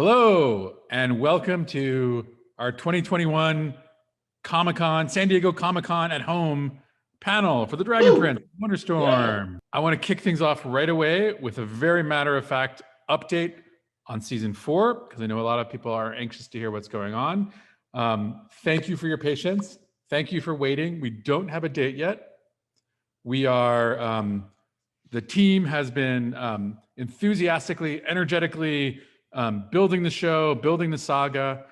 Hello, and welcome to our 2021 Comic-Con, San Diego Comic-Con at Home panel for the Dragon Prince Wonderstorm. Yeah. I want to kick things off right away with a very matter-of-fact update on season 4, because I know a lot of people are anxious to hear what's going on. Thank you for your patience. Thank you for waiting. We don't have a date yet. We are, the team has been enthusiastically, energetically building the show, building the saga,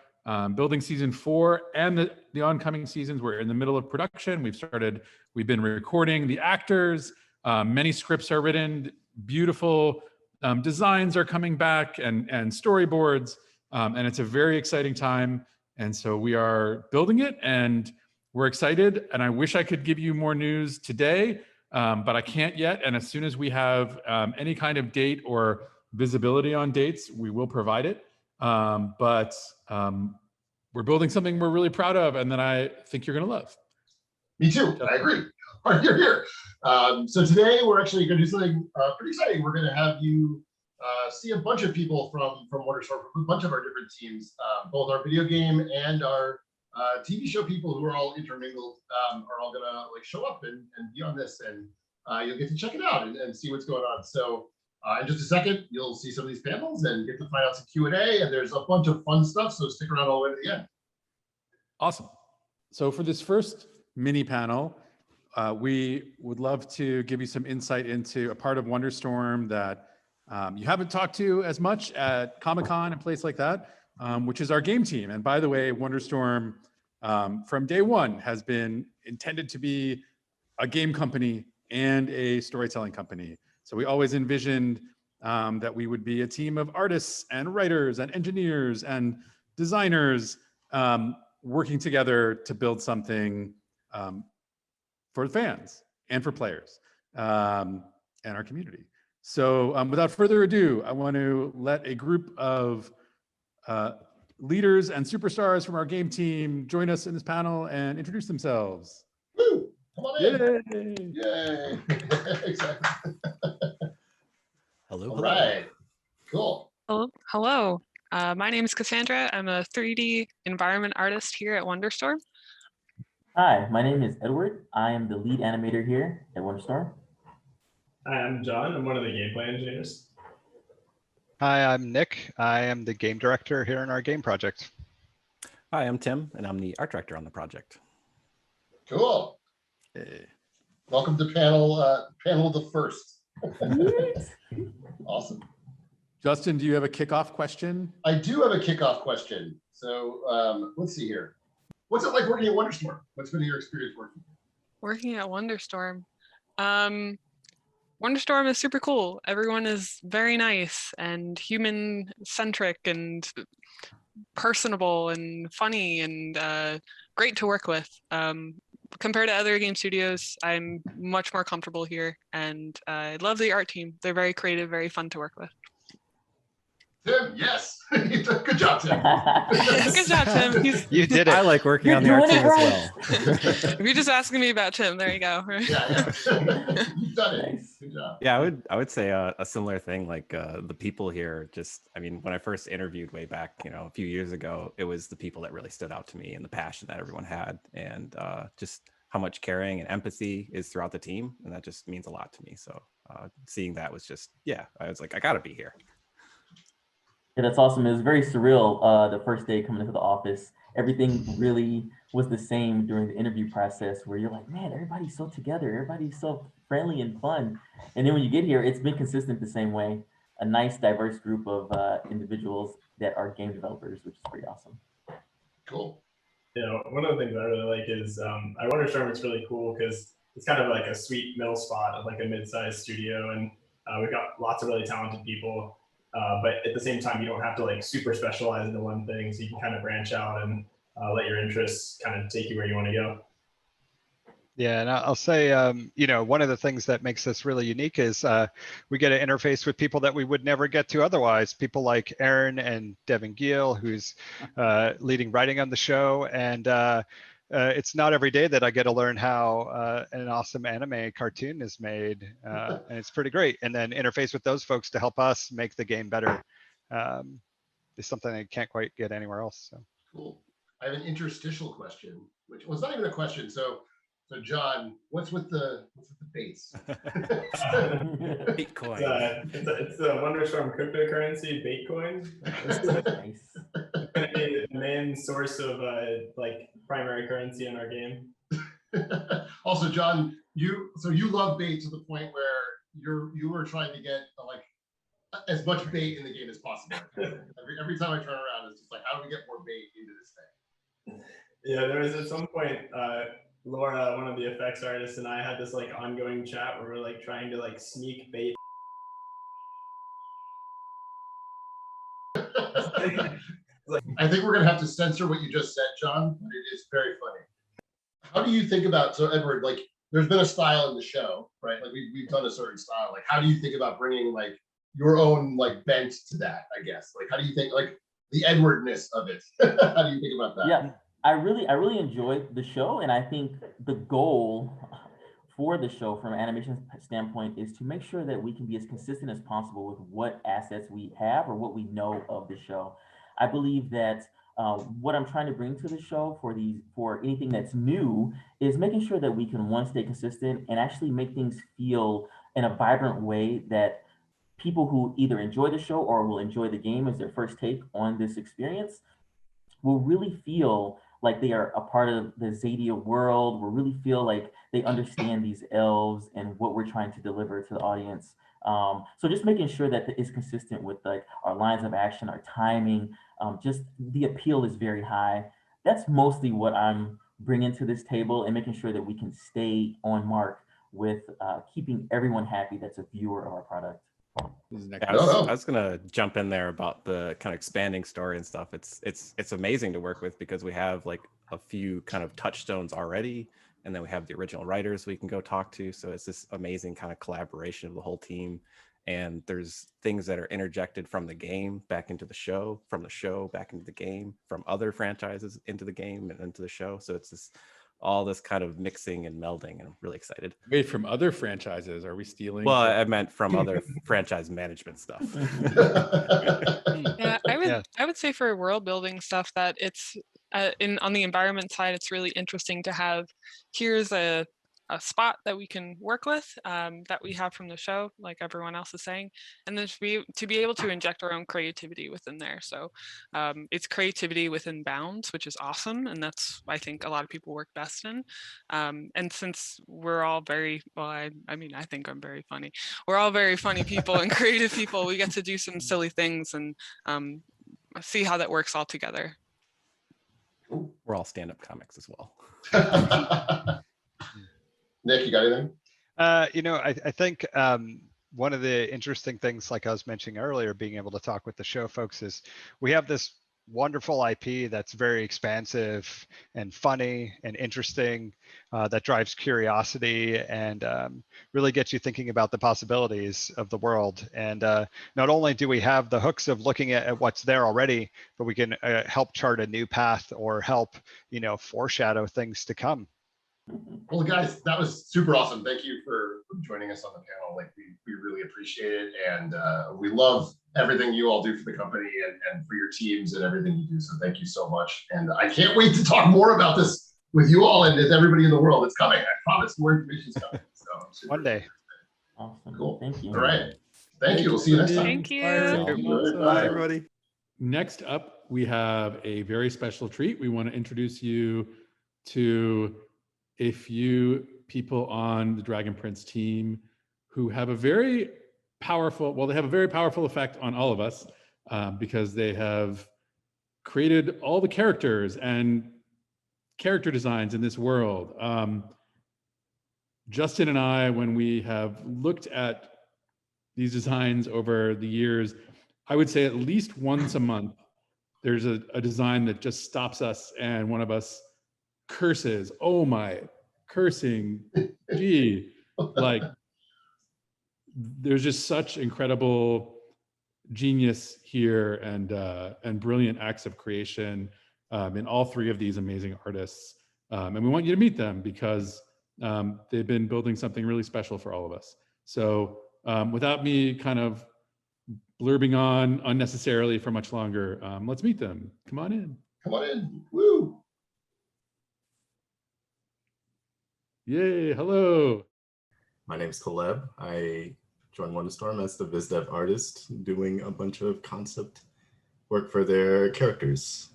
building season 4 and the oncoming seasons. We're in the middle of production. We've been recording the actors. Many scripts are written. Beautiful designs are coming back and storyboards. And it's a very exciting time. And so we are building it and we're excited. And I wish I could give you more news today, but I can't yet. And as soon as we have any kind of date or visibility on dates, we will provide it. But we're building something we're really proud of and that I think you're going to love. Me too. I agree. You're here. So today we're actually going to do something pretty exciting. We're going to have you see a bunch of people from Wonderstorm, from a bunch of our different teams, both our video game and our TV show people who are all intermingled are all going to show up and be on this, and you'll get to check it out and see what's going on. So in just a second, you'll see some of these panels and get to find out some Q&A, and there's a bunch of fun stuff, so stick around all the way to the end. Awesome. So for this first mini panel, we would love to give you some insight into a part of Wonderstorm that you haven't talked to as much at Comic-Con and places like that, which is our game team. And by the way, Wonderstorm from day one has been intended to be a game company and a storytelling company. So we always envisioned that we would be a team of artists and writers and engineers and designers working together to build something for fans and for players and our community. So without further ado, I want to let a group of leaders and superstars from our game team join us in this panel and introduce themselves. Woo! Come on in. Yay! Exactly. Hello. All right. Cool. Hello. My name is Cassandra. I'm a 3D environment artist here at Wonderstorm. Hi, my name is Edward. I am the lead animator here at Wonderstorm. Hi, I'm John. I'm one of the gameplay engineers. Hi, I'm Nick. I am the game director here in our game project. Hi, I'm Tim, and I'm the art director on the project. Cool. Hey. Welcome to panel the first. Awesome. Justin, do you have a kickoff question? I do have a kickoff question. So let's see here. What's it like working at Wonderstorm? What's been your experience working? Working at Wonderstorm. Wonderstorm is super cool. Everyone is very nice and human-centric and personable and funny and great to work with. Compared to other game studios, I'm much more comfortable here, and I love the art team. They're very creative, very fun to work with. Tim, yes. Good job, Tim. Good job, Tim. You did it. I like working on the art team as well. If you're just asking me about Tim, there you go. Yeah. You've done it. Good job. Yeah, I would say a similar thing. Like the people here, I mean, when I first interviewed way back, a few years ago, it was the people that really stood out to me and the passion that everyone had, and just how much caring and empathy is throughout the team, and that just means a lot to me. So seeing that was just, I was like, I gotta be here. Yeah, that's awesome. It was very surreal the first day coming into the office. Everything really was the same during the interview process, where you're like, man, everybody's so together. Everybody's so friendly and fun. And then when you get here, it's been consistent the same way. A nice, diverse group of individuals that are game developers, which is pretty awesome. Cool. One of the things I really like is at Wonderstorm, it's really cool because it's kind of like a sweet middle spot of like a mid-sized studio, and we've got lots of really talented people. But at the same time, you don't have to like super specialize into one thing, so you can kind of branch out and let your interests kind of take you where you want to go. Yeah, and I'll say, one of the things that makes this really unique is we get to interface with people that we would never get to otherwise. People like Aaron and Devin Gill, who's leading writing on the show, and it's not every day that I get to learn how an awesome anime cartoon is made, and it's pretty great. And then interface with those folks to help us make the game better. is something I can't quite get anywhere else. So. Cool. I have an interstitial question, which was not even a question. So John, what's with the baits? Bitcoin. It's a Wonderstorm cryptocurrency, Bitcoin. Nice. The main source of like primary currency in our game. Also, John, you love bait to the point where you were trying to get like as much bait in the game as possible. Every time I turn around, it's just like, how do we get more bait into this thing? Yeah, there was at some point, Laura, one of the effects artists, and I had this like ongoing chat where we're like trying to like sneak bait. I think we're gonna have to censor what you just said, John, but it is very funny. How do you think about, so Edward, like there's been a style in the show, right? Like we've done a certain style. Like how do you think about bringing like your own like bent to that, I guess? Like how do you think like the Edwardness of it? How do you think about that? Yeah, I really enjoyed the show, and I think the goal for the show from an animation standpoint is to make sure that we can be as consistent as possible with what assets we have or what we know of the show. I believe that what I'm trying to bring to the show for anything that's new is making sure that we can, one, stay consistent and actually make things feel in a vibrant way that people who either enjoy the show or will enjoy the game as their first take on this experience will really feel like they are a part of the Xadia world, will really feel like they understand these elves and what we're trying to deliver to the audience. So just making sure that it's consistent with like our lines of action, our timing, just the appeal is very high. That's mostly what I'm bringing to this table, and making sure that we can stay on mark with keeping everyone happy that's a viewer of our product. Yeah, I was gonna jump in there about the kind of expanding story and stuff. It's amazing to work with because we have like a few kind of touchstones already, and then we have the original writers we can go talk to. So it's this amazing kind of collaboration of the whole team. And there's things that are interjected from the game back into the show, from the show back into the game, from other franchises into the game and into the show. So it's all this kind of mixing and melding, and I'm really excited. Wait, from other franchises? Are we stealing? Well, I meant from other franchise management stuff. Yeah, I would say for world building stuff that it's on the environment side, it's really interesting to have, here's a spot that we can work with that we have from the show, like everyone else is saying, and then to be able to inject our own creativity within there. So it's creativity within bounds, which is awesome, and that's, I think, a lot of people work best in. And since we're all very, well, I mean, I think I'm very funny. We're all very funny people and creative people. We get to do some silly things and see how that works all together. We're all stand-up comics as well. Nick, you got anything? I think one of the interesting things, like I was mentioning earlier, being able to talk with the show folks, is we have this wonderful IP that's very expansive and funny and interesting, that drives curiosity and really gets you thinking about the possibilities of the world. And not only do we have the hooks of looking at what's there already, but we can help chart a new path or help, foreshadow things to come. Well, guys, that was super awesome. Thank you for joining us on the panel. Like we really appreciate it, and we love everything you all do for the company and for your teams and everything you do. So thank you so much, and I can't wait to talk more about this with you all and with everybody in the world. It's coming. I promise. More information is coming. So one day. Awesome. Cool. Thank you. All right. Thank you. We'll see you next time. Thank you. Bye, everybody. Next up, we have a very special treat. We want to introduce you to a few people on the Dragon Prince team who have a very powerful, well, they have a very powerful effect on all of us because they have created all the characters and character designs in this world. Justin and I, when we have looked at these designs over the years, I would say at least once a month, there's a design that just stops us and one of us curses, oh my, cursing, gee, like there's just such incredible genius here and brilliant acts of creation in all three of these amazing artists. And we want you to meet them because they've been building something really special for all of us. So without me kind of blurbing on unnecessarily for much longer. Let's meet them. Come on in. Come on in. Woo. Yay, hello. My name's Caleb. I joined WonderStorm as the Viz Dev artist, doing a bunch of concept work for their characters.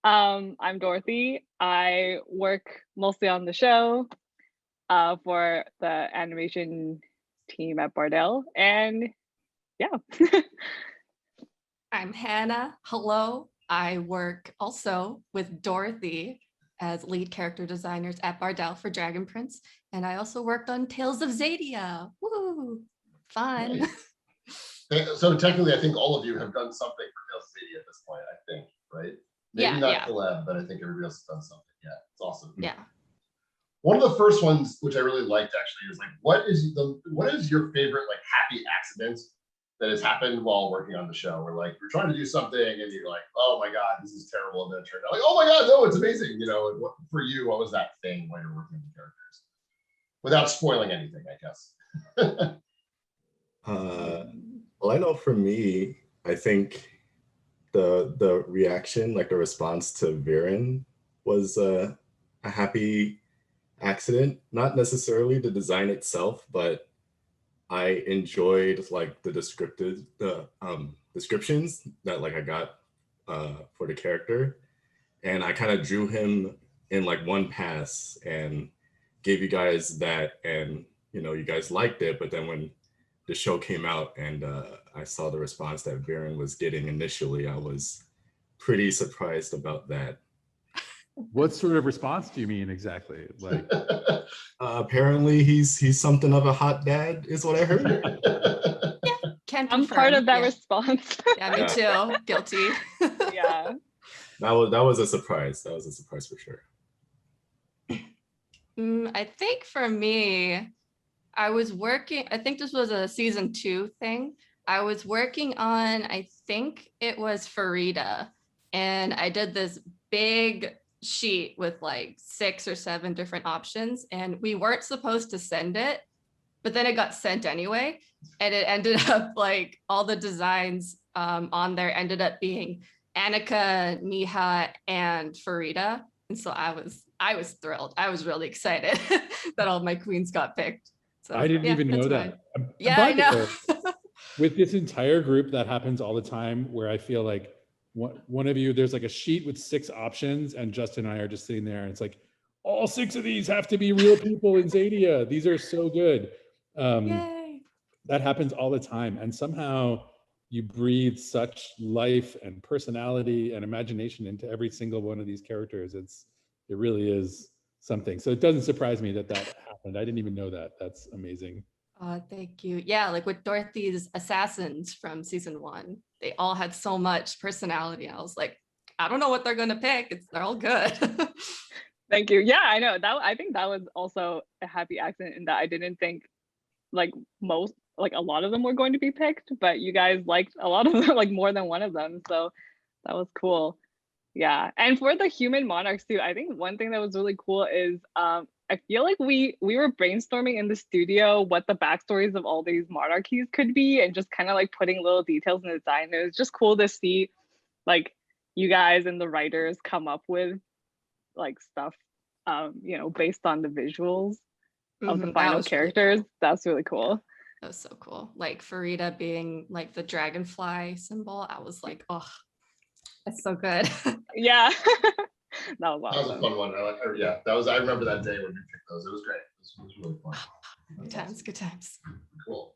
I'm Dorothy. I work mostly on the show for the animation team at Bardell, and yeah. I'm Hannah. Hello. I work also with Dorothy as lead character designers at Bardell for Dragon Prince, and I also worked on Tales of Xadia. Woo! Fun. Nice. So technically, I think all of you have done something for Tales of Xadia at this point, I think, right? Maybe not Caleb, but I think everybody else has done something. Yeah, it's awesome. Yeah. One of the first ones, which I really liked actually, is like, what is your favorite like happy accident that has happened while working on the show? Where like you're trying to do something and you're like, oh my God, this is terrible. And then it turned out like, oh my God, no, it's amazing. You know, and for you, what was that thing while you're working on the characters? Without spoiling anything, I guess. Well, I know for me, I think the reaction, like the response to Viren was a happy accident, not necessarily the design itself, but I enjoyed like the descriptions that like I got for the character, and I kind of drew him in like one pass and gave you guys that, and you know, you guys liked it, but then when the show came out and I saw the response that Viren was getting initially, I was pretty surprised about that. What sort of response do you mean exactly? Like, apparently he's something of a hot dad, is what I heard. Yeah, can't I'm confirm. part of that Yeah. response. Yeah, me too. Guilty. Yeah. That was a surprise. That was a surprise for sure. I think for me, I was working, I think this was a season 2 thing. I was working on, I think it was Farida, and I did this big sheet with like 6 or 7 different options, and we weren't supposed to send it, but then it got sent anyway, and it ended up like all the designs on there ended up being Annika, Niha, and Farida, and so I was thrilled. I was really excited that all my queens got picked. So, I didn't even know that's that. fine. Yeah, I know. With this entire group, that happens all the time, where I feel like one of you, there's like a sheet with 6 options, and Justin and I are just sitting there, and it's like, all 6 of these have to be real people in Xadia. These are so good. Yay. That happens all the time, and somehow you breathe such life and personality and imagination into every single one of these characters. It really is something. So it doesn't surprise me that happened. I didn't even know that. That's amazing. Thank you. Yeah, like with Dorothy's assassins from season 1, they all had so much personality. I was like, I don't know what they're gonna pick. They're all good. Thank you. Yeah, I know that. I think that was also a happy accident in that I didn't think like a lot of them were going to be picked, but you guys liked a lot of them, like more than one of them. So that was cool. Yeah, and for the human monarchs too, I think one thing that was really cool is I feel like we were brainstorming in the studio what the backstories of all these monarchies could be, and just kind of like putting little details in the design. It was just cool to see like you guys and the writers come up with like stuff you know, based on the visuals of the final characters. Really cool. That's really cool. That was so cool. Like Farida being like the dragonfly symbol. I was like, oh, that's so good. Yeah. That was awesome. That was a fun one. I remember that day when we picked those. It was great. It was really fun. Good times, good times. Cool.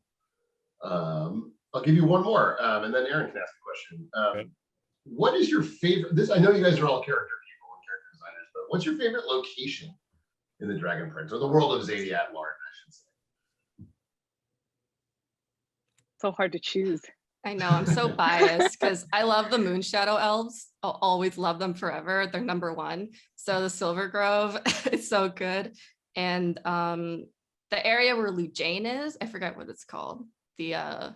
I'll give you one more, and then Aaron can ask a question. Okay. What is your favorite? I know you guys are all character people and character designers, but what's your favorite location in the Dragon Prince or the world of Xadia at large, I should say? So hard to choose. I know, I'm so biased because I love the Moon Shadow Elves. I'll always love them forever. They're number 1. So the Silver Grove is so good. And the area where Lujane is, I forgot what it's called. The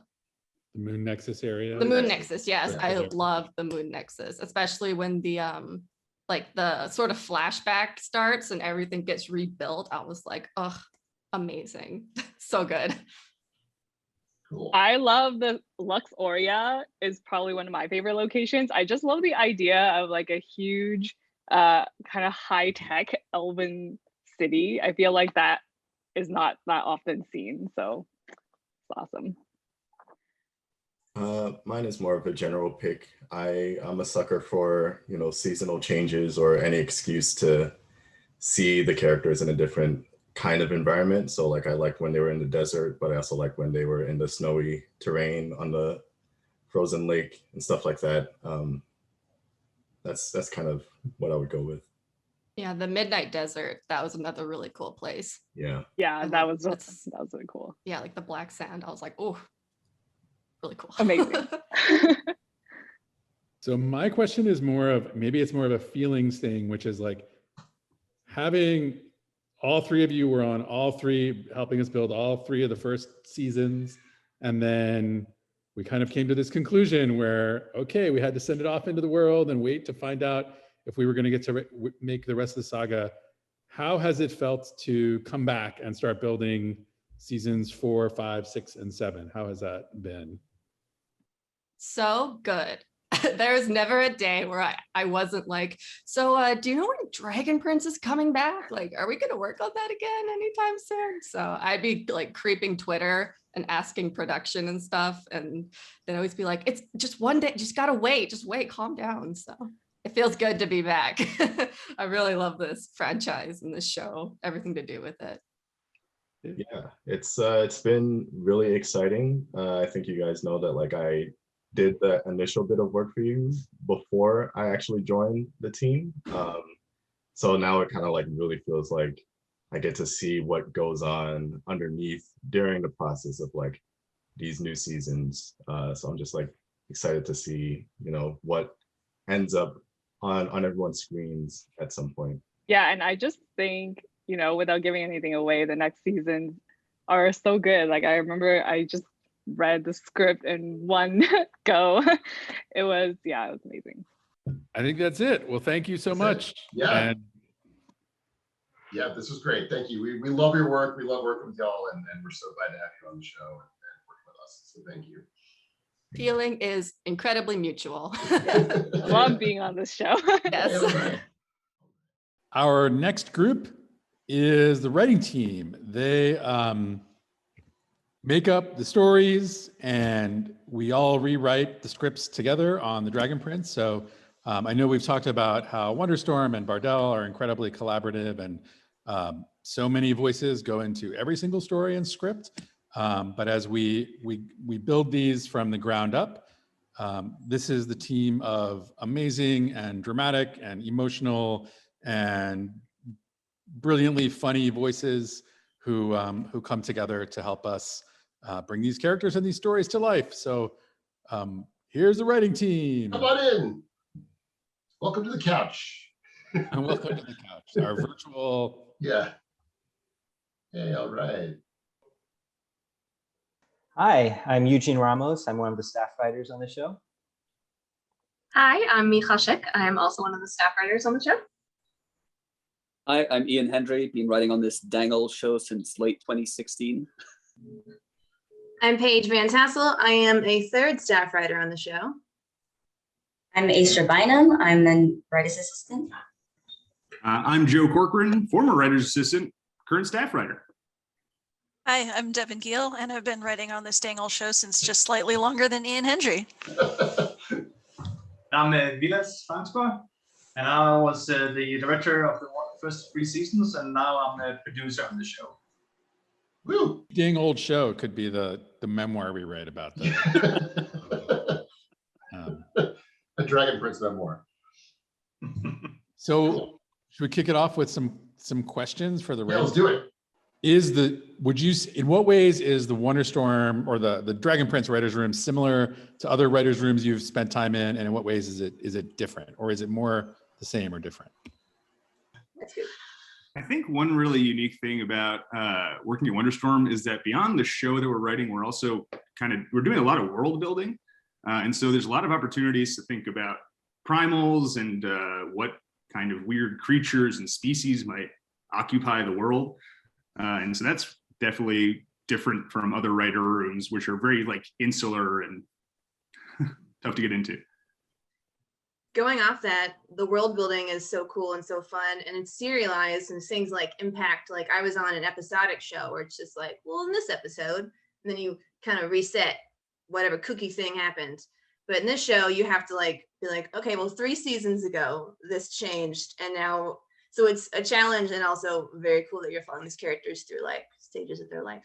Moon Nexus area. The Moon Nexus, yes. Yeah. I love the Moon Nexus, especially when the like the sort of flashback starts and everything gets rebuilt. I was like, oh, amazing. So good. Cool. I love the Luxoria is probably one of my favorite locations. I just love the idea of like a huge kind of high-tech elven city. I feel like that is not that often seen, so it's awesome. Mine is more of a general pick. I'm a sucker for, you know, seasonal changes or any excuse to see the characters in a different kind of environment. So like I liked when they were in the desert, but I also like when they were in the snowy terrain on the frozen lake and stuff like that. That's kind of what I would go with. Yeah, the Midnight Desert, that was another really cool place. Yeah. Yeah, I that love- was that's- really cool. Yeah, like the black sand. I was like, oh, really cool. Amazing. So my question is more of, maybe it's more of a feelings thing, which is like having all three of you were on all three, helping us build all three of the first seasons. And then we kind of came to this conclusion where, okay, we had to send it off into the world and wait to find out if we were going to get to make the rest of the saga. How has it felt to come back and start building seasons 4, 5, 6, and 7? How has that been? So good. There's never a day where I wasn't like, so do you know when Dragon Prince is coming back? Like, are we going to work on that again anytime soon? So I'd be like creeping Twitter and asking production and stuff. And they'd always be like, it's just one day, just gotta wait, calm down. So it feels good to be back. I really love this franchise and this show, everything to do with it. Yeah, it's been really exciting. I think you guys know that like I did the initial bit of work for you before I actually joined the team. So now it kind of like really feels like I get to see what goes on underneath during the process of like these new seasons. So I'm just like excited to see, you know, what ends up on everyone's screens at some point. Yeah, and I just think, you know, without giving anything away, the next seasons are so good. Like I remember I just read the script in one go. It was amazing. I think that's it. Well, thank you so much. Yeah. And yeah, this was great. Thank you. We love your work. We love working with y'all, and we're so glad to have you on the show and working with us. So thank you. Feeling is incredibly mutual. I love being on this show. Yes. our next group is the writing team. They make up the stories and we all rewrite the scripts together on the Dragon Prince. So I know we've talked about how Wonderstorm and Bardell are incredibly collaborative, and so many voices go into every single story and script. But as we build these from the ground up, this is the team of amazing and dramatic and emotional and brilliantly funny voices who come together to help us bring these characters and these stories to life. So here's the writing team. Come on in. Welcome to the couch. And welcome to the couch, our virtual. Yeah. Hey, all right. Hi, I'm Eugene Ramos. I'm one of the staff writers on the show. Hi, I'm Michal Shek. I'm also one of the staff writers on the show. Hi, I'm Ian Hendry. Been writing on this dang old show since late 2016. I'm Paige Van Tassel. I am a third staff writer on the show. I'm Aisha Bynum. I'm the writer's assistant. I'm Joe Corcoran, former writer's assistant, current staff writer. Hi, I'm Devin Gill, and I've been writing on this dang old show since just slightly longer than Ian Hendry. I'm Vilas Fanspa, and I was the director of the first 3 seasons, and now I'm the producer on the show. Woo! Dang old show could be the memoir we write about that. A Dragon Prince memoir. So should we kick it off with some questions for the Yeah, let's do it. In what ways is the Wonderstorm or the Dragon Prince writers room similar to other writers rooms you've spent time in, and in what ways is it different, or is it more the same or different? I think one really unique thing about working at Wonderstorm is that beyond the show that we're writing, we're also we're doing a lot of world building. And so there's a lot of opportunities to think about primals and what kind of weird creatures and species might occupy the world. And so that's definitely different from other writer rooms, which are very like insular and tough to get into? Going off that, the world building is so cool and so fun, and it's serialized, and things like impact. Like I was on an episodic show where it's just like, well, in this episode, and then you kind of reset whatever cookie thing happened. But in this show, you have to like be like, okay, well, 3 seasons ago, this changed, and now, so it's a challenge, and also very cool that you're following these characters through like stages of their life.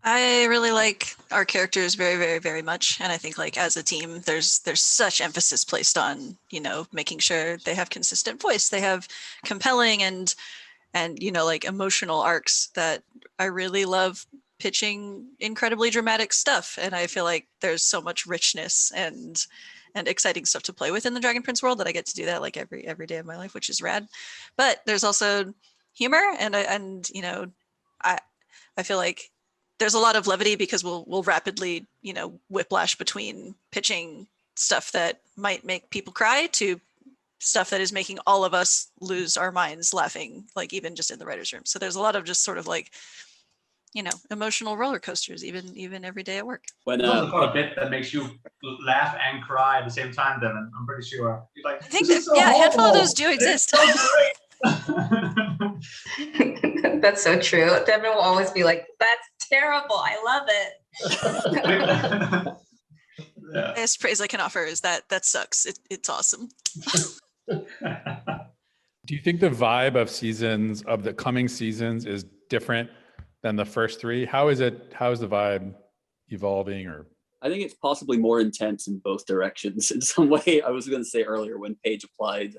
I really like our characters very, very, very much. And I think like as a team, there's such emphasis placed on, you know, making sure they have consistent voice, they have compelling and, you know, like emotional arcs that I really love pitching incredibly dramatic stuff. And I feel like there's so much richness and exciting stuff to play with in the Dragon Prince world that I get to do that like every day of my life, which is rad. But there's also humor and you know, I feel like there's a lot of levity because we'll rapidly, you know, whiplash between pitching stuff that might make people cry to stuff that is making all of us lose our minds laughing, like even just in the writer's room. So there's a lot of just sort of like, you know, emotional roller coasters, even every day at work. There's also quite a bit that makes you laugh and cry at the same time, Devin. I'm pretty sure. You're like, I think that, yeah, a handful of those do exist. That's so true. Devin will always be like, that's terrible. I love it. The highest praise I can offer is that sucks. It's awesome. Do you think the vibe of the coming seasons is different than the first 3? How is the vibe evolving? Or I think it's possibly more intense in both directions in some way. I was going to say earlier when Paige applied,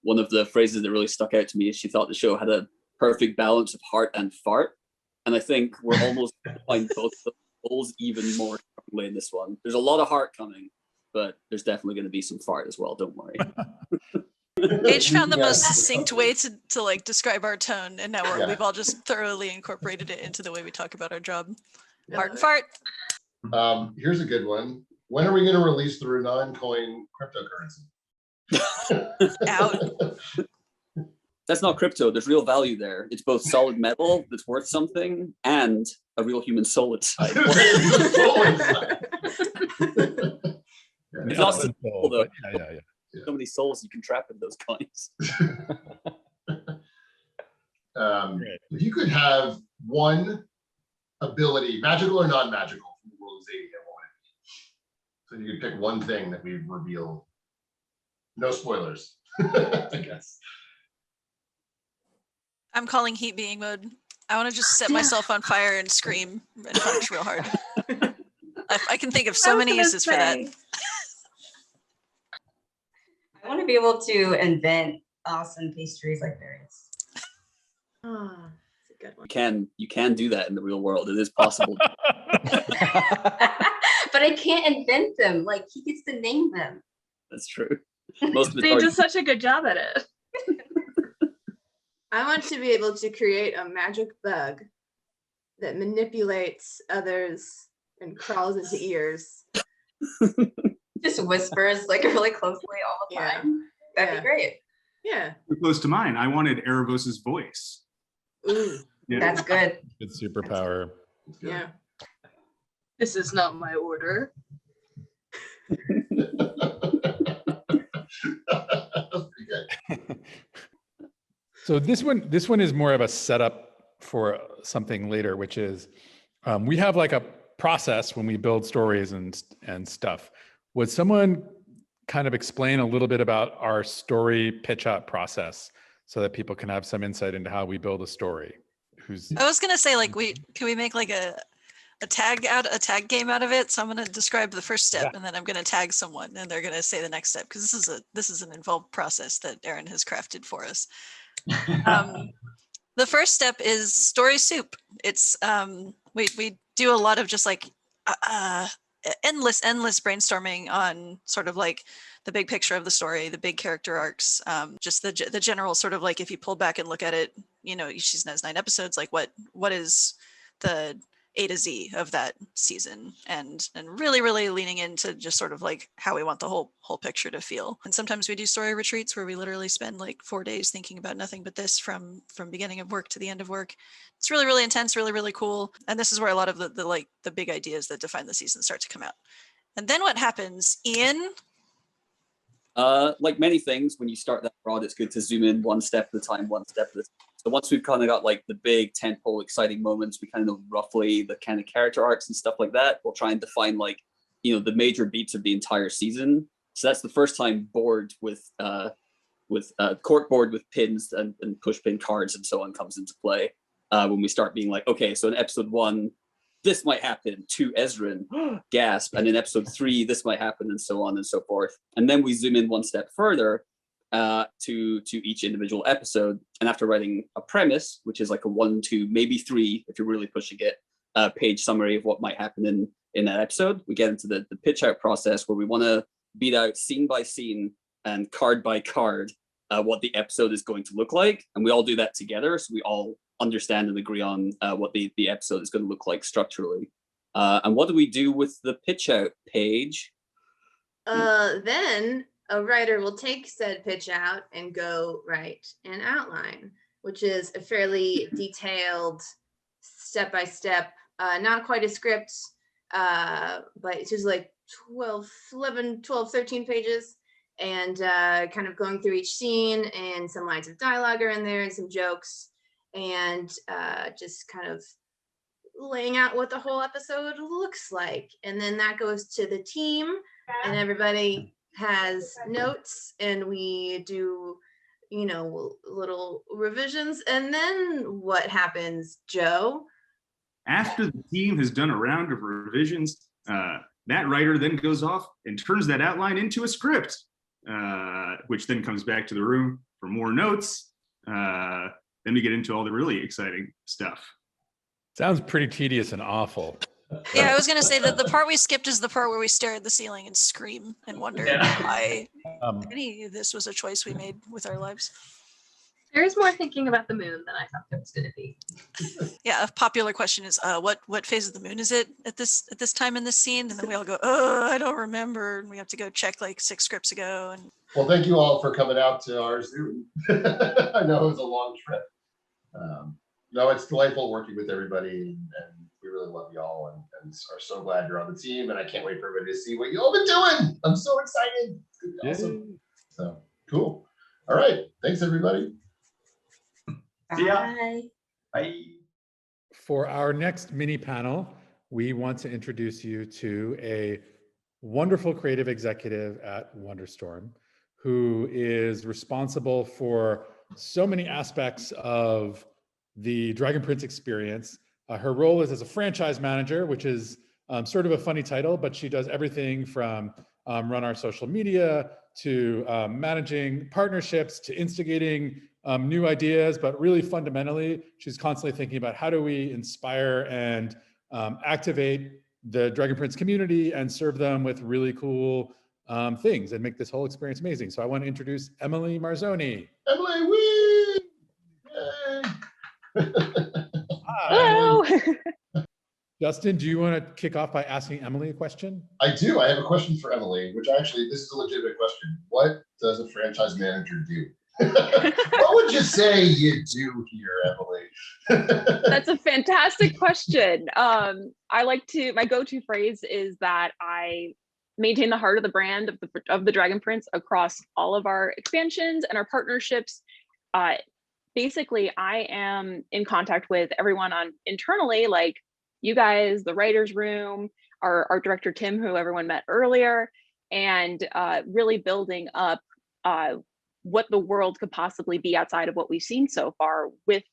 one of the phrases that really stuck out to me is she thought the show had a perfect balance of heart and fart. And I think we're almost applying both of those even more strongly in this one. There's a lot of heart coming, but there's definitely going to be some fart as well. Don't worry. Paige found the most succinct way to like describe our tone, and now we've all just thoroughly incorporated it into the way we talk about our job. Heart and fart. Here's a good one. When are we going to release the Renan coin cryptocurrency? Out. That's not crypto. There's real value there. It's both solid metal that's worth something and a real human soul inside. It's not so cool, though. Yeah. So many souls you can trap in those coins. If you could have one ability, magical or non-magical, from the world of Xadia, what would it be? So you could pick one thing that we'd reveal. No spoilers, I guess. I'm calling heat being mode. I want to just set myself on fire and scream and punch real hard. I can think of so many uses for that. I want to be able to invent awesome pastries like berries. Oh, that's a good one. You can do that in the real world. It is possible. But I can't invent them. Like, he gets to name them. That's true. Most of They do such a good job at it. I want to be able to create a magic bug that manipulates others and crawls into ears. Just whispers like really closely all the time. That'd be great. Yeah. Close to mine. I wanted Erebos's voice. Ooh, that's good. Good superpower. Yeah. This is not my order. So this one is more of a setup for something later, which is we have like a process when we build stories and stuff. Would someone kind of explain a little bit about our story pitch up process so that people can have some insight into how we build a story? I was gonna say, like, can we make like a tag game out of it? So I'm gonna describe the first step, and then I'm gonna tag someone, and they're gonna say the next step, because this is an involved process that Aaron has crafted for us. The first step is story soup. It's we do a lot of just like endless brainstorming on sort of like the big picture of the story, the big character arcs, just the general sort of like, if you pull back and look at it, you know, each season has 9 episodes, like what is the A to Z of that season, and really, really leaning into just sort of like how we want the whole picture to feel. And sometimes we do story retreats where we literally spend like 4 days thinking about nothing but this from beginning of work to the end of work. It's really, really intense, really, really cool. And this is where a lot of the big ideas that define the season start to come out. And then what happens, Ian? Like many things, when you start that broad, it's good to zoom in one step at a time, one step at a time. So once we've kind of got like the big tentpole exciting moments, we kind of know roughly the kind of character arcs and stuff like that. We'll try and define like, you know, the major beats of the entire season. So that's the first time board with cork board with pins and push pin cards and so on comes into play. When we start being like, okay, so in episode 1, this might happen to Ezrin, gasp. And in episode 3, this might happen, and so on and so forth. And then we zoom in one step further to each individual episode. And after writing a premise, which is like a 1, 2, maybe 3, if you're really pushing it, page summary of what might happen in that episode, we get into the pitch out process where we want to beat out scene by scene and card by card what the episode is going to look like. And we all do that together. So we all understand and agree on what the episode is going to look like structurally. And what do we do with the pitch out page? Then a writer will take said pitch out and go write an outline, which is a fairly detailed step-by-step, not quite a script, but it's just like 12, 13 pages, and kind of going through each scene, and some lines of dialogue are in there and some jokes, and just kind of laying out what the whole episode looks like. And then that goes to the team, and everybody has notes, and we do, you know, little revisions. And then what happens, Joe? After the team has done a round of revisions, that writer then goes off and turns that outline into a script, which then comes back to the room for more notes. Then we get into all the really exciting stuff. Sounds pretty tedious and awful. Yeah, I was gonna say that the part we skipped is the part where we stare at the ceiling and scream and wonder why any of this was a choice we made with our lives. There's more thinking about the moon than I thought there was going to be. Yeah, a popular question is, what phase of the moon is it at this time in this scene? And then we all go, oh, I don't remember, and we have to go check like 6 scripts ago. And well, thank you all for coming out to our Zoom. I know it was a long trip. No, it's delightful working with everybody, and we really love y'all, and are so glad you're on the team. And I can't wait for everybody to see what y'all been doing. I'm so excited. It's gonna be awesome. So cool. All right. Thanks, everybody. Bye. Bye. For our next mini panel, we want to introduce you to a wonderful creative executive at Wonderstorm who is responsible for so many aspects of the Dragon Prince experience. Her role is as a franchise manager, which is sort of a funny title, but she does everything from run our social media to managing partnerships to instigating new ideas, but really fundamentally, she's constantly thinking about how do we inspire and activate the Dragon Prince community and serve them with really cool things and make this whole experience amazing. So I want to introduce Emily Marzoni. Emily, wee! Yay! Hello. Justin, do you want to kick off by asking Emily a question? I do. I have a question for Emily, which actually, this is a legitimate question. What does a franchise manager do? What would you say you do here, Emily? That's a fantastic question. My go-to phrase is that I maintain the heart of the brand of the Dragon Prince across all of our expansions and our partnerships. Basically, I am in contact with everyone internally, like you guys, the writer's room, our art director, Tim, who everyone met earlier, and really building up what the world could possibly be outside of what we've seen so far with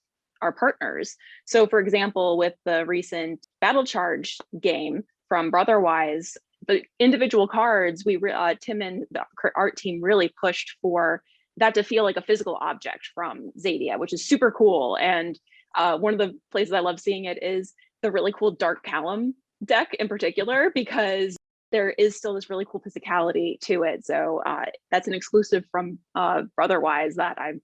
our partners. So for example, with the recent Battle Charge game from Brotherwise, the individual cards, Tim and the art team really pushed for that to feel like a physical object from Xadia, which is super cool. And one of the places I love seeing it is the really cool Dark Callum deck in particular, because there is still this really cool physicality to it. So that's an exclusive from Brotherwise that I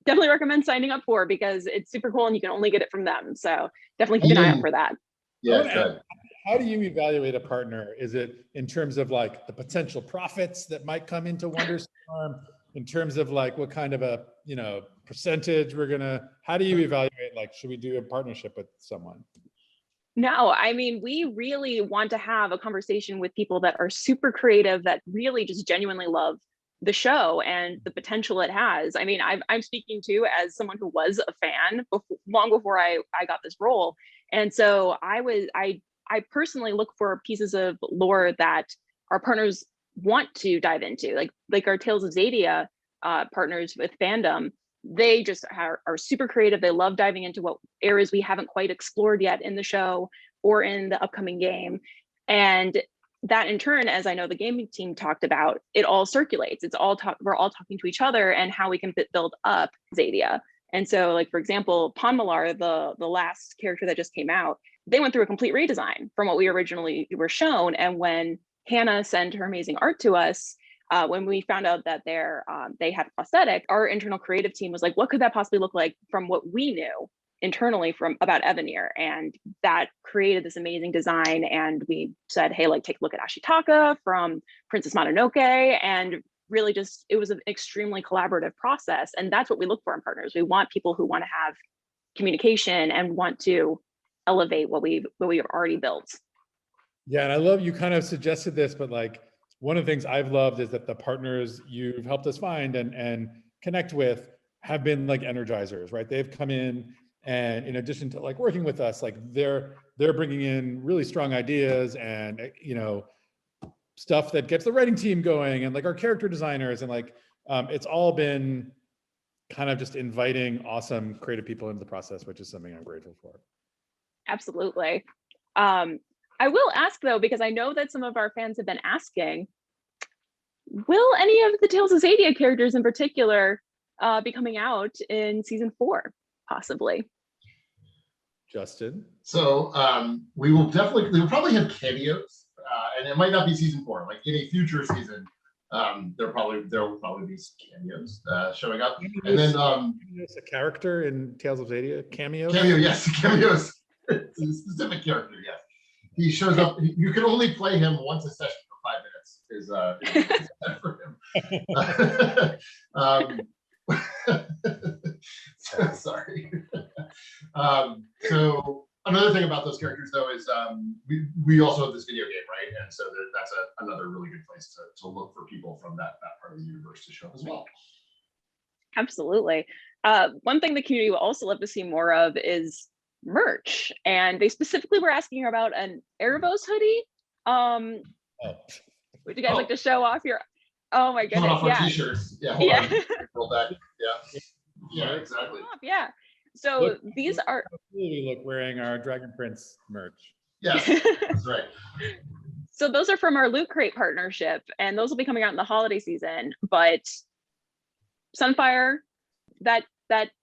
definitely recommend signing up for because it's super cool and you can only get it from them. So definitely keep an eye out for that. Yeah, good. How do you evaluate a partner? Is it in terms of like the potential profits that might come into Wonderstorm? In terms of like what kind of a, you know, percentage how do you evaluate, like, should we do a partnership with someone? No, I mean, we really want to have a conversation with people that are super creative, that really just genuinely love the show and the potential it has. I mean, I'm speaking to as someone who was a fan long before I got this role. And so I personally look for pieces of lore that our partners want to dive into, like our Tales of Xadia partners with fandom. They just are super creative. They love diving into what areas we haven't quite explored yet in the show or in the upcoming game. And that in turn, as I know the gaming team talked about, it all circulates. We're all talking to each other and how we can build up Xadia. And so, like, for example, Ponmalar, the last character that just came out, they went through a complete redesign from what we originally were shown. And when Hannah sent her amazing art to us, when we found out that they had prosthetic, our internal creative team was like, what could that possibly look like from what we knew internally about Evanir? And that created this amazing design. And we said, hey, like, take a look at Ashitaka from Princess Mononoke. And really just, it was an extremely collaborative process. And that's what we look for in partners. We want people who want to have communication and want to elevate what we have already built. Yeah, and I love you kind of suggested this, but like, one of the things I've loved is that the partners you've helped us find and connect with have been like energizers, right? They've come in, and in addition to like working with us, like they're bringing in really strong ideas and, you know, stuff that gets the writing team going, and like our character designers, and like it's all been kind of just inviting awesome creative people into the process, which is something I'm grateful for. Absolutely. I will ask though, because I know that some of our fans have been asking, will any of the Tales of Xadia characters in particular be coming out in season 4, possibly? Justin? So we will probably have cameos, and it might not be season 4. Like in a future season, there will probably be some cameos showing up. And then a character in Tales of Xadia, cameos? Cameos. It's a specific character, yes. He shows up. You can only play him once a session for 5 minutes. Is for him. Sorry. So another thing about those characters, though, is we also have this video game, right? And so that's another really good place to look for people from that part of the universe to show up as well. Absolutely. One thing the community will also love to see more of is merch, and they specifically were asking about an Erebos hoodie. Would you guys like to show off your? Oh my goodness! Off our t-shirts. Yeah. Hold on. Roll back. Yeah, exactly. Yeah. So these are. We look wearing our Dragon Prince merch. Yes, that's right. So those are from our Loot Crate partnership, and those will be coming out in the holiday season. But Sunfire, that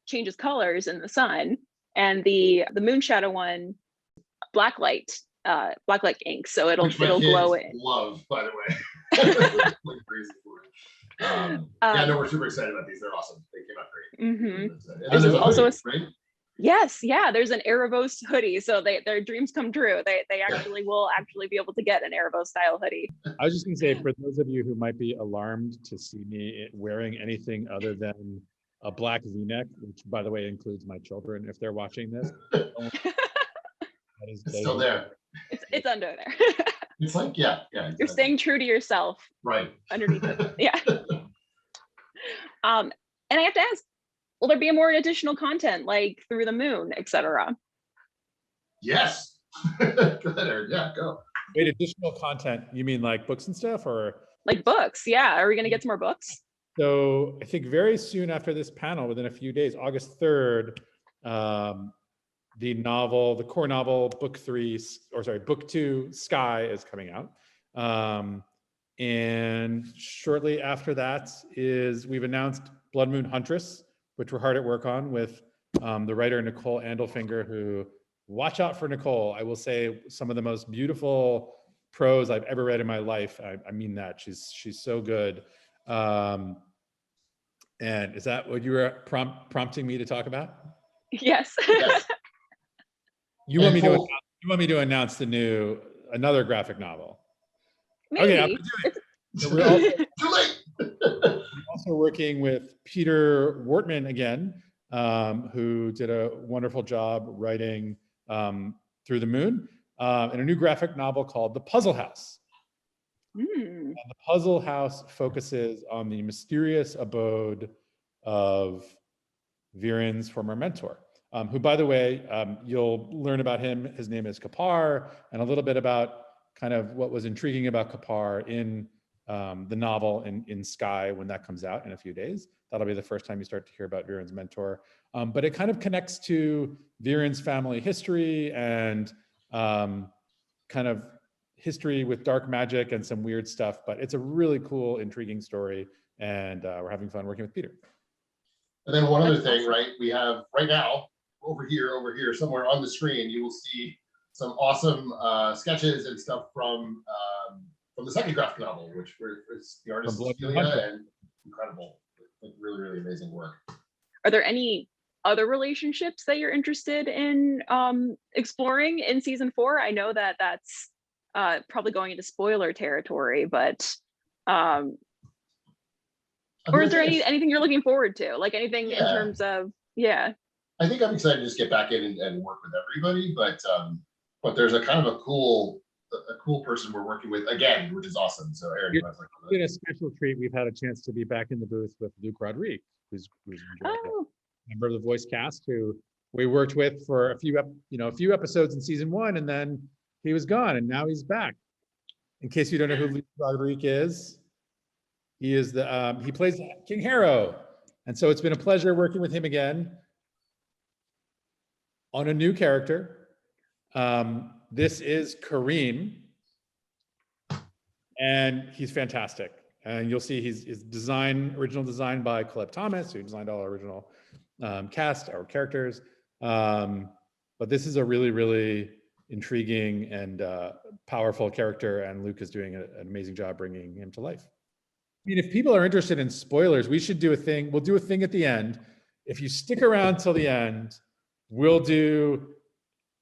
changes colors in the sun. And the Moonshadow one, blacklight ink, so it'll glow in. Love, by the way. Yeah, no, we're super excited about these. They're awesome. They came out great. Mm-hmm. And there's also right? Yes, yeah. There's an Erebos hoodie, so their dreams come true. They will actually be able to get an Erebos style hoodie. I was just gonna say, for those of you who might be alarmed to see me wearing anything other than a black V-neck, which by the way includes my children if they're watching this. It's still there. It's under there. It's like, yeah. Exactly. You're staying true to yourself. Right. Underneath it. Yeah. And I have to ask, will there be more additional content like Through the Moon, etc.? Yes. Go ahead, Aaron. Yeah, go. Wait, additional content? You mean like books and stuff, or? Like books, yeah. Are we gonna get some more books? So I think very soon after this panel, within a few days, August 3rd, the core novel, book 2, Sky, is coming out. And shortly after that we've announced Blood Moon Huntress, which we're hard at work on with the writer Nicole Andelfinger, who, watch out for Nicole. I will say some of the most beautiful prose I've ever read in my life. I mean that. She's so good. And is that what you were prompting me to talk about? Yes. You want me You want me to announce another graphic novel? Maybe. Okay, I'm gonna do it. So we're also, Too late. we're also working with Peter Wortman again, who did a wonderful job writing Through the Moon, in a new graphic novel called The Puzzle House. And The Puzzle House focuses on the mysterious abode of Viren's former mentor, who, by the way, you'll learn about him. His name is Kapar, and a little bit about kind of what was intriguing about Kapar in the novel in Sky when that comes out in a few days. That'll be the first time you start to hear about Viren's mentor. But it kind of connects to Viren's family history and kind of history with dark magic and some weird stuff. But it's a really cool, intriguing story, and we're having fun working with Peter. And then one other thing, right? We have right now over here, somewhere on the screen, you will see some awesome sketches and stuff from the second graphic novel, which is the artist Xadia, and incredible, like really, really amazing work. Are there any other relationships that you're interested in exploring in season 4? I know that that's probably going into spoiler territory, but or is there anything you're looking forward to? Like anything in terms of, I think I'm excited to just get back in and work with everybody, but there's a kind of a cool person we're working with again, which is awesome. So Aaron, you guys like in a special treat, we've had a chance to be back in the booth with Luke Rodriguez, who's a member of the voice cast, who we worked with for a few episodes in season 1, and then he was gone, and now he's back. In case you don't know who Luke Rodriguez is, he is he plays King Harrow, and so it's been a pleasure working with him again on a new character. This is Kareem, and he's fantastic. And you'll see his original design by Caleb Thomas, who designed all our original cast, our characters. But this is a really, really intriguing and powerful character, and Luke is doing an amazing job bringing him to life. I mean, if people are interested in spoilers, we should do a thing. We'll do a thing at the end. If you stick around till the end, we'll do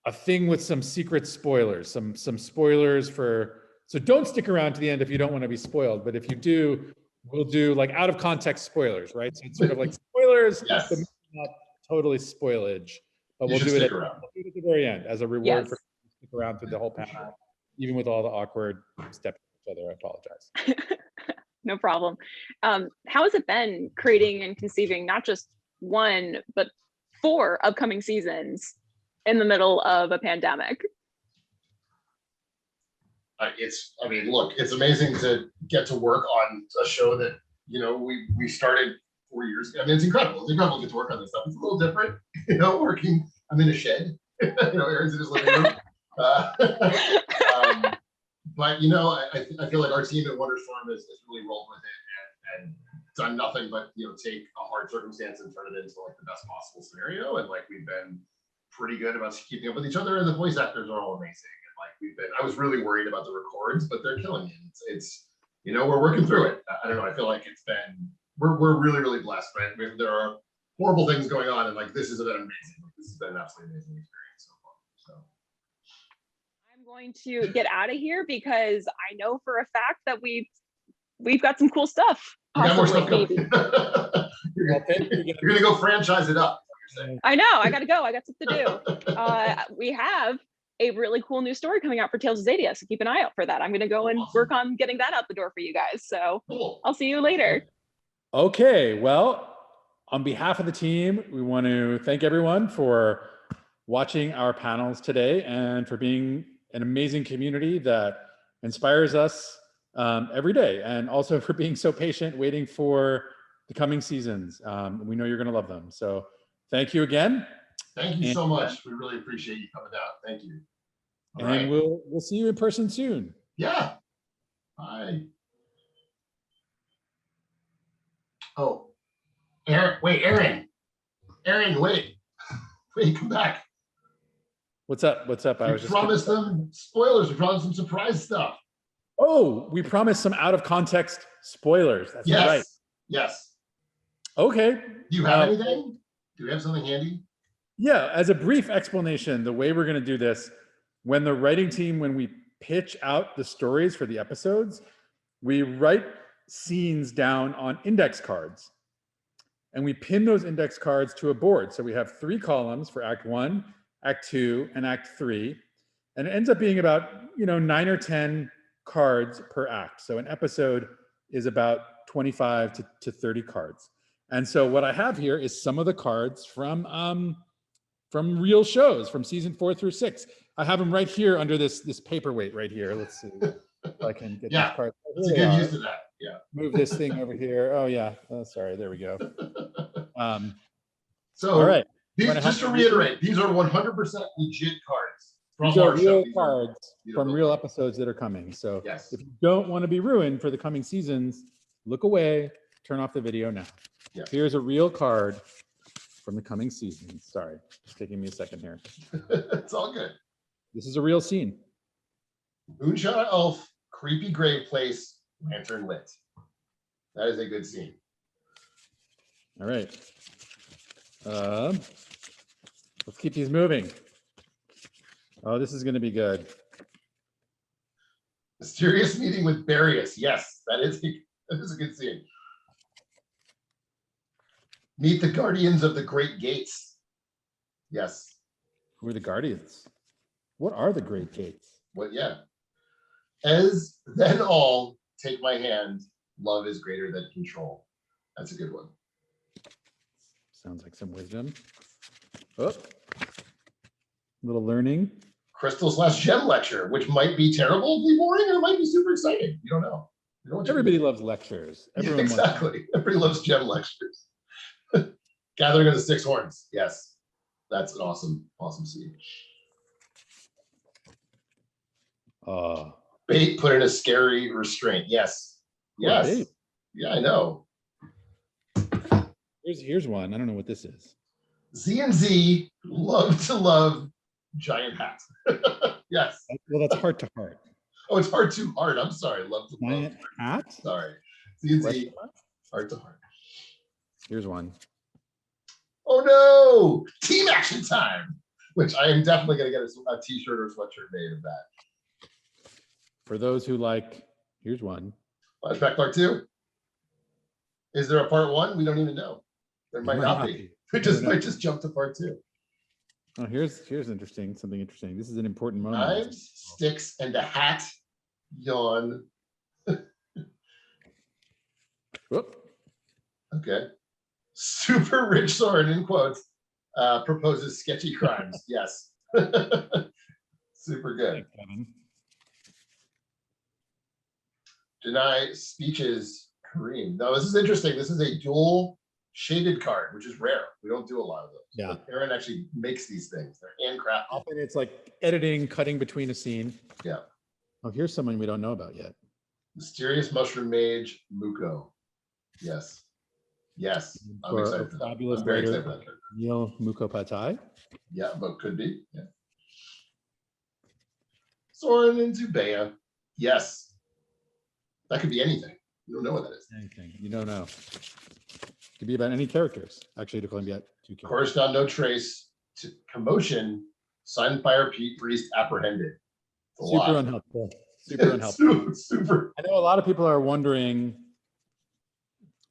a thing with some secret spoilers, some spoilers for, so don't stick around to the end if you don't want to be spoiled, but if you do, we'll do like out of context spoilers, right? So it's sort of like spoilers, but not totally spoilage, but we'll do it at the very end as a reward for sticking around through the whole panel, even with all the awkward steps each other. I apologize. No problem. How has it been creating and conceiving not just 1, but 4 upcoming seasons in the middle of a pandemic? Look, it's amazing to get to work on a show that, we started 4 years ago. I mean, it's incredible. It's incredible to get to work on this stuff. It's a little different, working, I'm in a shed, Aaron's in his living room. But, I feel like our team at Wonderstorm has really rolled with it and done nothing but, take a hard circumstance and turn it into like the best possible scenario. And like, we've been pretty good about keeping up with each other, and the voice actors are all amazing. And like, I was really worried about the records, but they're killing it. It's we're working through it. I don't know. I feel like we're really, really blessed, right? There are horrible things going on, and like, this has been amazing. This has been an absolutely amazing experience so far. So I'm going to get out of here because I know for a fact that we've got some cool stuff. You got more stuff coming. You're gonna go franchise it up. I know. I gotta go. I got stuff to do. We have a really cool new story coming out for Tales of Xadia, so keep an eye out for that. I'm gonna go and work on getting that out the door for you guys. So I'll see you later. Okay. Well, on behalf of the team, we want to thank everyone for watching our panels today and for being an amazing community that inspires us every day, and also for being so patient waiting for the coming seasons. We know you're going to love them. So thank you again. Thank you so much. We really appreciate you coming out. Thank you. All right. We'll see you in person soon. Yeah. Bye. Oh, Aaron, wait, come back. What's up? I promised them spoilers. We promised them surprise stuff. Oh, we promised some out of context spoilers. That's right. Yes. Okay. Do you have anything? Do we have something handy? Yeah, as a brief explanation, the way we're going to do this, when the writing team, when we pitch out the stories for the episodes, we write scenes down on index cards. And we pin those index cards to a board. So we have 3 columns for Act 1, Act 2, and Act 3. And it ends up being about 9 or 10 cards per act. So an episode is about 25 to 30 cards. And so what I have here is some of the cards from real shows from season 4 through 6. I have them right here under this paperweight right here. Let's see if I can get these cards. Let's get used to that. Yeah. Move this thing over here. Oh yeah. Oh, sorry. There we go. So all right. Just to reiterate, these are 100% legit cards. These are real cards from real episodes that are coming. So if you don't want to be ruined for the coming seasons, look away, turn off the video now. Yeah. Here's a real card from the coming seasons. Sorry, it's taking me a second here. It's all good. This is a real scene. Moonshot Elf, creepy grave place, lantern lit. That is a good scene. All right. Let's keep these moving. Oh, this is going to be good. Mysterious meeting with Barrius. Yes, that is a good scene. Meet the guardians of the Great Gates. Yes. Who are the guardians? What are the Great Gates? What? Yeah. As then all take my hand. Love is greater than control. That's a good one. Sounds like some wisdom. Oh, little learning. Crystal/Gem lecture, which might be terribly boring or it might be super exciting. You don't know. Everybody loves lectures. Everyone exactly. Everybody loves gem lectures. Gathering of the 6 horns. Yes, that's an awesome scene. Bait put in a scary restraint. Yes. Yes. Bait. Yeah, I know. Here's one. I don't know what this is. Z and Z love to love giant hat. Yes. Well, that's heart to heart. Oh, it's heart to heart. I'm sorry. Love to giant hat. Sorry. Z and Z heart to heart. Here's one. Oh no! Team action time. Which I am definitely going to get a t-shirt or sweatshirt made of that. For those who like, here's one. Flashback part 2. Is there a part 1? We don't even know. There might not be. We might just jump to part 2. Oh, here's interesting. Something interesting. This is an important moment. Knives, sticks, and a hat. Yawn. Whoop. Okay. Super rich Soren in quotes proposes sketchy crimes. Yes. Super good. Thanks, Kevin. Deny speeches Kareem. No, this is interesting. This is a dual shaded card, which is rare. We don't do a lot of those. Yeah. But Aaron actually makes these things. They're handcrafted. Often it's like editing, cutting between a scene. Yeah. Oh, here's someone we don't know about yet. Mysterious mushroom mage Muko. Yes. Yes. I'm excited for that. Fabulous I'm very writer, excited for that. Neil Mukhopadhyay. Yeah, but could be. Yeah. Soren and Zubea. Yes. That could be anything. You don't know what that is. Anything. You don't know. It could be about any characters. Actually, it could only be about 2 characters. Chorus found no trace to commotion. Sunfire Priest apprehended. Super unhelpful. Super unhelpful. Super. I know a lot of people are wondering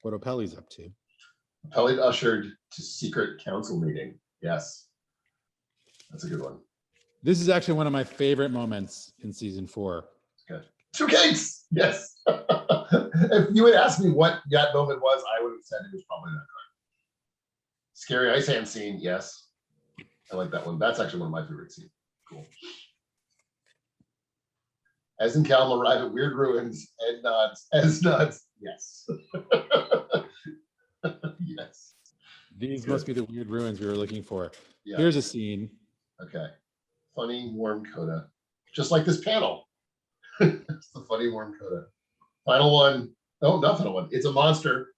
what Opelli's up to. Opelli ushered to secret council meeting. Yes. That's a good one. This is actually one of my favorite moments in season 4. Good. 2 gates. Yes. If you would ask me what that moment was, I would have said it was probably that card. Scary ice hand scene. Yes. I like that one. That's actually one of my favorite scenes. Cool. As and Calum arrive at weird ruins, Ed nods. Ez nods. Yes. Yes. These must be the weird ruins we were looking for. Yeah. Here's a scene. Okay. Funny warm coda. Just like this panel. It's the funny warm coda. Final one. No, not final one. It's a monster.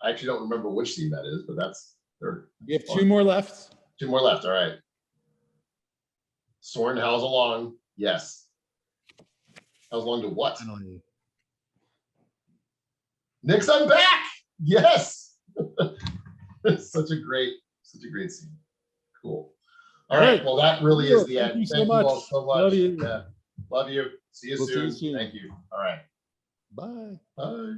I actually don't remember which scene that is, but that's there. We have 2 more left. 2 more left. All right. Soren howls along. Yes. Howls along to what? Finally. Nix, I'm back. Yes. Such a great scene. Cool. All right. Well, that really is the Thank end. you so Thank you much. all so much. Love you. Yeah. Love you. See you We'll see you soon. soon. Thank you. All right. Bye. Bye.